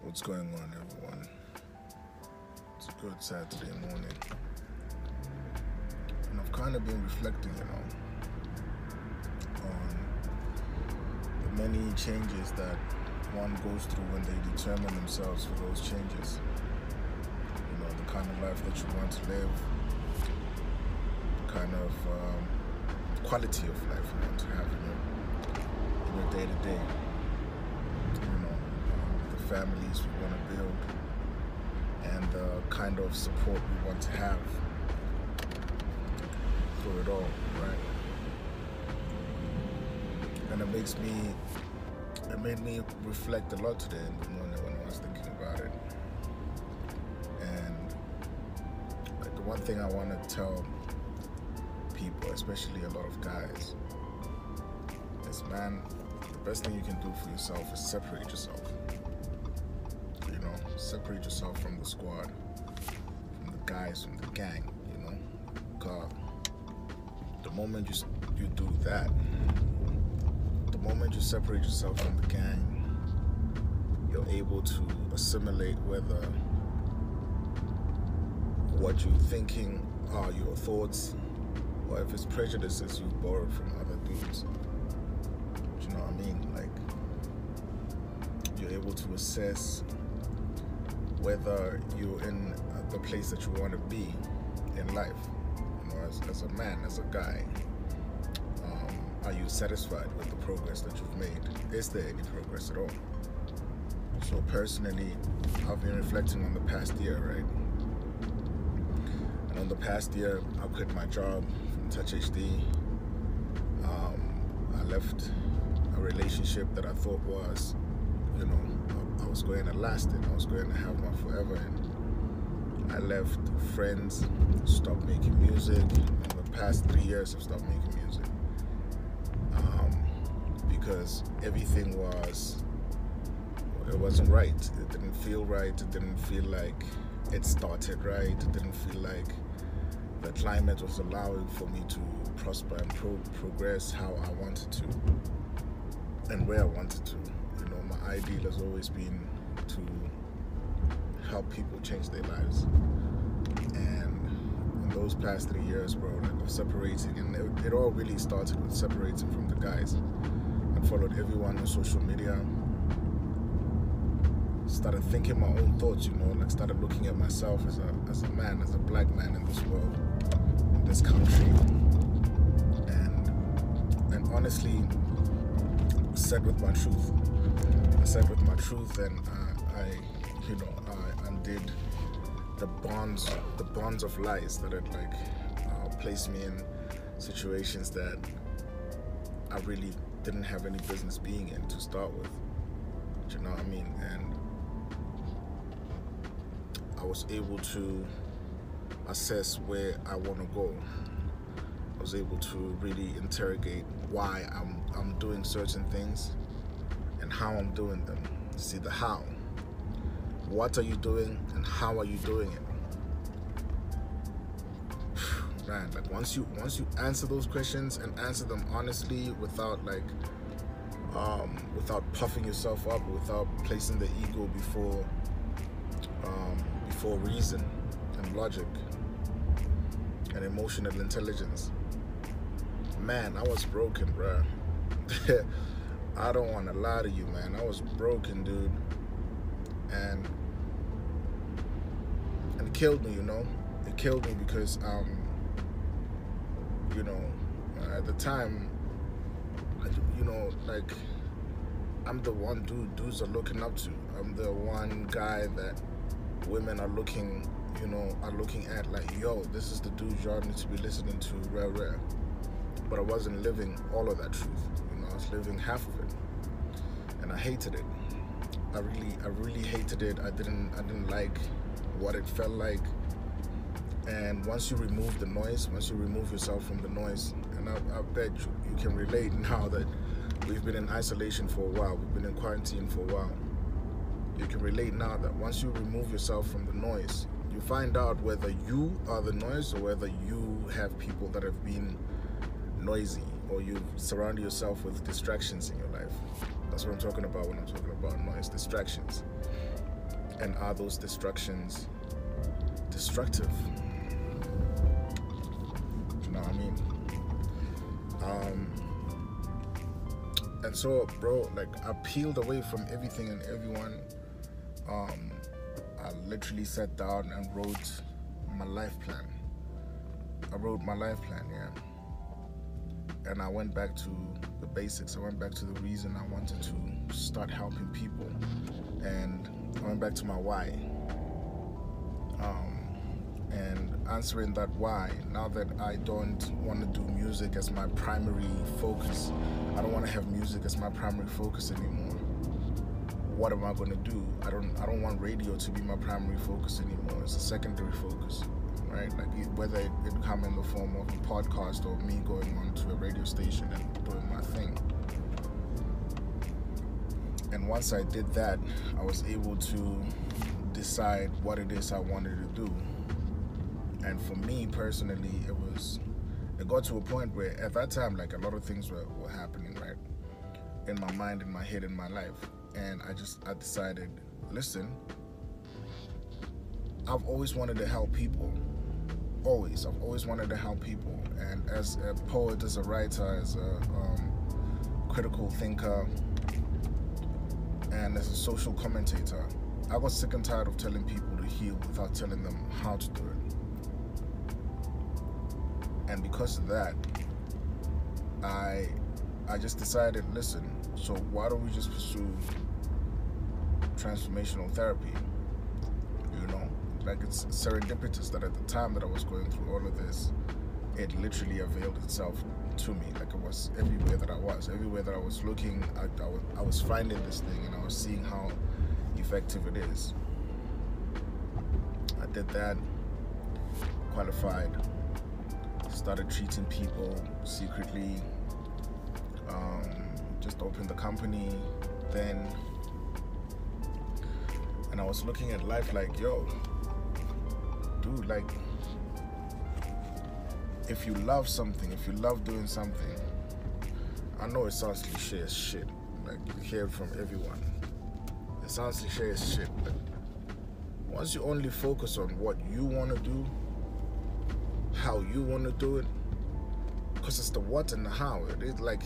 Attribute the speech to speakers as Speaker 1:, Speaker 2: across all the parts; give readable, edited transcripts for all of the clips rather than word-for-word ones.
Speaker 1: What's going on, everyone? It's a good Saturday morning, and I've kind of been reflecting, on the many changes that one goes through when they determine themselves for those changes. The kind of life that you want to live, the kind of quality of life you want to have in your day-to-day. The families we want to build, and the kind of support we want to have through it all, right? And it made me reflect a lot today in the morning when I was thinking about it. And the one thing I want to tell people, especially a lot of guys, is, man, the best thing you can do for yourself is separate yourself. Separate yourself from the squad, from the guys, from the gang, because the moment you do that, the moment you separate yourself from the gang, you're able to assimilate whether what you're thinking are your thoughts, or if it's prejudices you've borrowed from other dudes. Do you know what I mean? You're able to assess whether you're in the place that you want to be in life, as a man, as a guy. Are you satisfied with the progress that you've made? Is there any progress at all? So personally, I've been reflecting on the past year, right? And on the past year, I quit my job from Touch HD. I left a relationship that I thought was, I was going to last it. I was going to have my forever. And I left friends, stopped making music. In the past 3 years, I've stopped making music. Because everything it wasn't right. It didn't feel right. It didn't feel like it started right. It didn't feel like the climate was allowing for me to prosper and progress how I wanted to and where I wanted to. My ideal has always been to help people change their lives. And in those past 3 years, bro, of separating, and it all really started with separating from the guys. I followed everyone on social media, started thinking my own thoughts, started looking at myself as a man, as a black man in this world, in this country, and honestly said with my truth. And I undid the bonds of lies that had placed me in situations that I really didn't have any business being in to start with. Do you know what I mean? And I was able to assess where I want to go. I was able to really interrogate why I'm doing certain things and how I'm doing them. See the how. What are you doing and how are you doing it? Man, once you answer those questions and answer them honestly, without puffing yourself up, without placing the ego before reason and logic and emotional intelligence. Man, I was broken, bruh. I don't want to lie to you, man. I was broken, dude. And it killed me, It killed me because, at the time, I'm the one dudes are looking up to. I'm the one guy that women are looking at yo, this is the dude y'all need to be listening to, rare. But I wasn't living all of that truth. I was living half of it, and I hated it. I really hated it. I didn't like what it felt like. And once you remove the noise, once you remove yourself from the noise, and I bet you can relate now that we've been in isolation for a while, we've been in quarantine for a while. You can relate now that once you remove yourself from the noise, you find out whether you are the noise or whether you have people that have been noisy, or you surround yourself with distractions in your life. That's what I'm talking about when I'm talking about noise, distractions. And are those destructions destructive? You know what I mean? And so, bro, like, I peeled away from everything and everyone. I literally sat down and wrote my life plan. Yeah. And I went back to the basics. I went back to the reason I wanted to start helping people. And I went back to my why. And answering that why, now that I don't want to do music as my primary focus, I don't want to have music as my primary focus anymore. What am I going to do? I don't want radio to be my primary focus anymore. It's a secondary focus, right? Like, whether it come in the form of a podcast or me going on to a radio station and doing my thing. And once I did that, I was able to decide what it is I wanted to do. And for me personally, it got to a point where at that time, like, a lot of things were happening, right? In my mind, in my head, in my life. And I decided, listen, I've always wanted to help people. I've always wanted to help people. And as a poet, as a writer, as a critical thinker, and as a social commentator, I got sick and tired of telling people to heal without telling them how to do it. And because of that, I just decided, listen, so why don't we just pursue transformational therapy? You know, like, it's serendipitous that at the time that I was going through all of this, it literally availed itself to me. Like, it was everywhere that I was looking, I was finding this thing, and I was seeing how effective it is. I did that, qualified, started treating people secretly, just opened the company then, and I was looking at life like, yo, dude, like, if you love something, if you love doing something, I know it sounds cliche as shit, like, you hear it from everyone, it sounds cliche as shit, but once you only focus on what you want to do, how you want to do it, because it's the what and the how. It is like,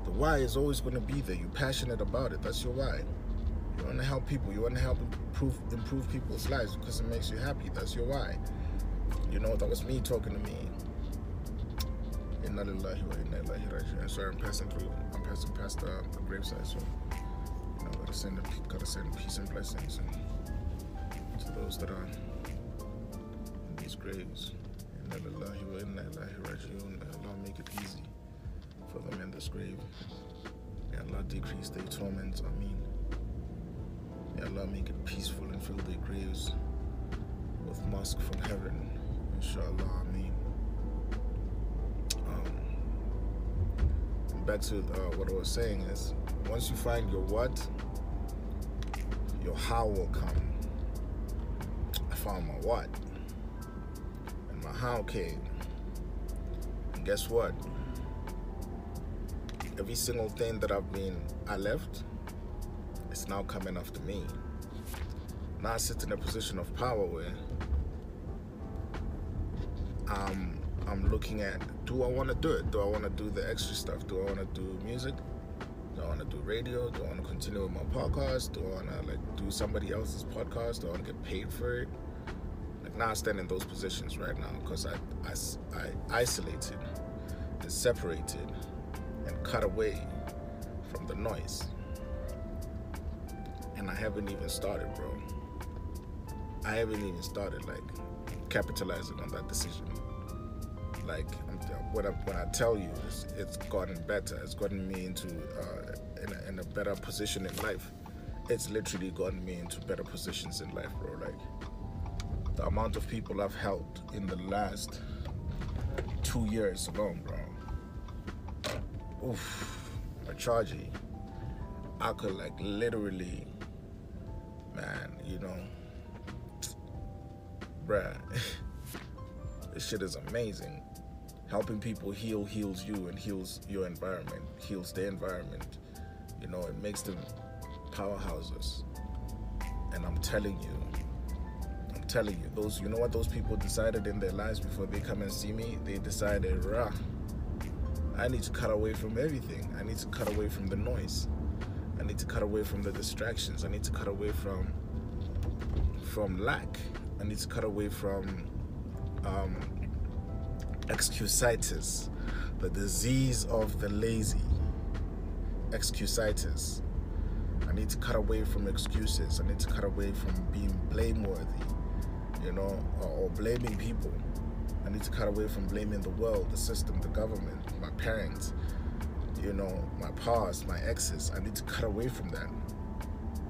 Speaker 1: the why is always going to be there. You're passionate about it. That's your why. You want to help people. You want to help improve people's lives because it makes you happy. That's your why. You know, that was me talking to me. Inna lillahi wa inna ilaihi raji'un. Sorry, I'm passing past the graveside, so you know, gotta send peace and blessings to those that are in these graves. Inna lillahi wa inna ilaihi raji'un. May Allah make it easy for them in this grave. May Allah decrease their torments. Ameen. May Allah make it peaceful and fill their graves with musk from heaven. Inshallah. Ameen. Back to what I was saying is, once you find your what, your how will come. I found my what, and my how came. And guess what? Every single thing that I left, it's now coming after me. Now I sit in a position of power where I'm looking at, do I want to do it? Do I want to do the extra stuff? Do I want to do music? Do I want to do radio? Do I want to continue with my podcast? Do I want to do somebody else's podcast? Do I want to get paid for it? Now I stand in those positions right now because I isolated and separated and cut away from the noise. And I haven't even started, bro. I haven't even started capitalizing on that decision. When I tell you, it's gotten better. It's gotten me into in a better position in life. It's literally gotten me into better positions in life, bro. The amount of people I've helped in the last 2 years alone, bro. Oof, a chargy. I could literally, man, bruh. This shit is amazing. Helping people heals you and heals your environment, heals their environment. It makes them powerhouses. And I'm telling you, those, you know what those people decided in their lives before they come and see me? They decided, rah, I need to cut away from everything. I need to cut away from the noise. I need to cut away from the distractions. I need to cut away from lack. I need to cut away from excusitis, the disease of the lazy. Excusitis. I need to cut away from excuses. I need to cut away from being blameworthy, or blaming people. I need to cut away from blaming the world, the system, the government, my parents, my past, my exes. I need to cut away from that.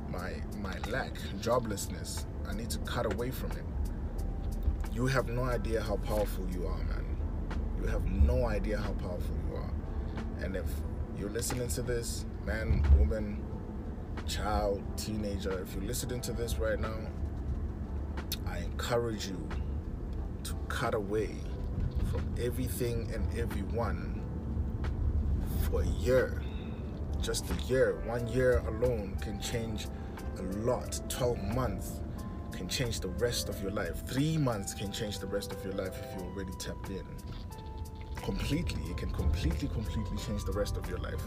Speaker 1: My lack, joblessness, I need to cut away from it. You have no idea how powerful you are, man. You have no idea how powerful you are. And if you're listening to this, man, woman, child, teenager, if you're listening to this right now, I encourage you to cut away from everything and everyone for a year. Just a year. 1 year alone can change a lot. 12 months can change the rest of your life. 3 months can change the rest of your life if you're already tapped in. Completely. It can completely change the rest of your life.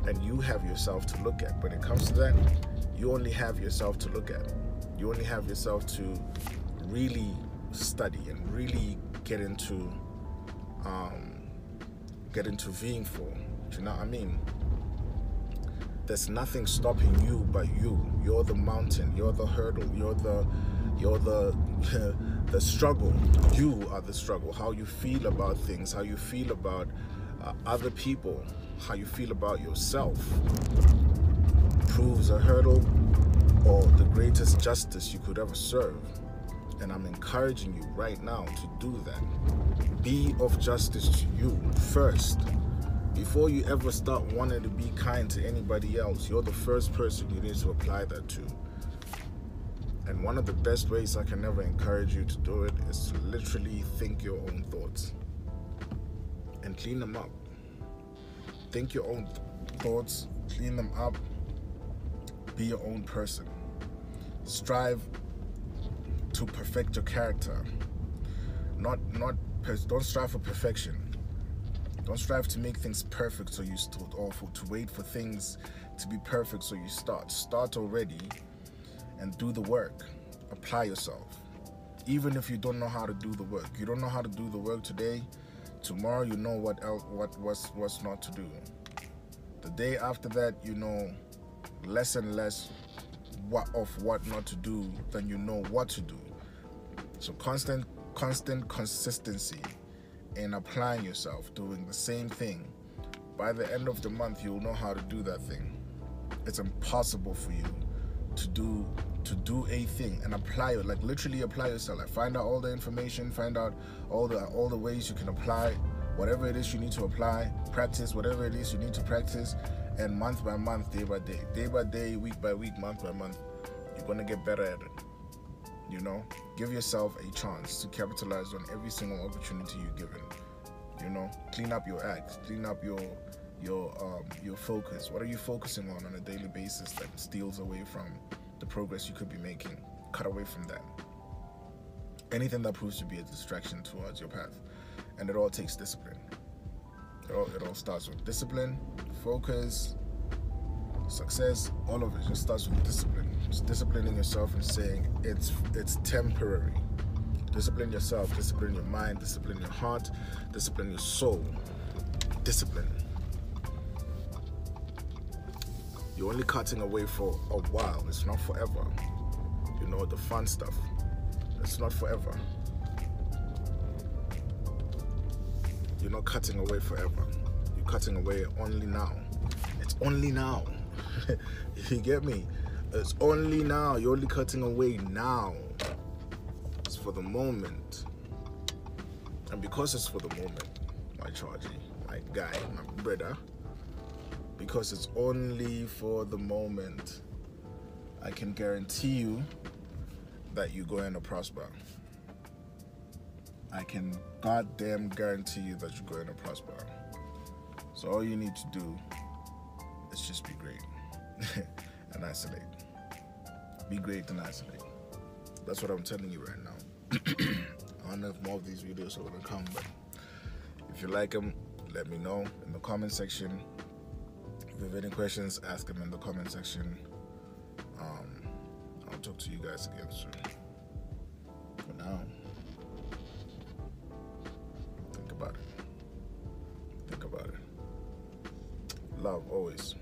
Speaker 1: And you have yourself to look at. When it comes to that, you only have yourself to look at. You only have yourself to really study and really get into being for. Do you know what I mean? There's nothing stopping you but you. You're the mountain. You're the hurdle. You're the the struggle. You are the struggle. How you feel about things. How you feel about other people. How you feel about yourself proves a hurdle or the greatest justice you could ever serve. And I'm encouraging you right now to do that. Be of justice to you first. Before you ever start wanting to be kind to anybody else, you're the first person you need to apply that to. And one of the best ways I can ever encourage you to do it is to literally think your own thoughts and clean them up. Think your own thoughts, clean them up, be your own person. Strive to perfect your character. Don't strive for perfection. Don't strive to make things perfect so you start, or to wait for things to be perfect so you start. Start already and do the work. Apply yourself. Even if you don't know how to do the work. You don't know how to do the work today, tomorrow you know what's not to do. The day after that, you know less and less what not to do than you know what to do. So constant consistency in applying yourself, doing the same thing. By the end of the month, you'll know how to do that thing. It's impossible for you to do a thing and apply it, like literally apply yourself. Like find out all the information, find out all the ways you can apply whatever it is you need to apply, practice whatever it is you need to practice, and month by month, day by day, week by week, month by month, you're gonna get better at it. Give yourself a chance to capitalize on every single opportunity you're given. Clean up your act, clean up your focus. What are you focusing on a daily basis that steals away from the progress you could be making? Cut away from that. Anything that proves to be a distraction towards your path. And it all takes discipline. It all starts with discipline, focus, success. All of it just starts with discipline. Just disciplining yourself and saying it's temporary. Discipline yourself, discipline your mind, discipline your heart, discipline your soul. Discipline. You're only cutting away for a while. It's not forever. The fun stuff. It's not forever. You're not cutting away forever. You're cutting away only now. It's only now. You get me? It's only now. You're only cutting away now. It's for the moment. And because it's for the moment, my Chargy, my guy, my brother, because it's only for the moment, I can guarantee you that you're going to prosper. I can goddamn guarantee you that you're going to prosper. So all you need to do is just be great and isolate. Be great and isolate. That's what I'm telling you right now. I don't know if more of these videos are gonna come, but if you like them, let me know in the comment section. If you have any questions, ask them in the comment section. I'll talk to you guys again soon. For now, think about it. Think about it. Love always.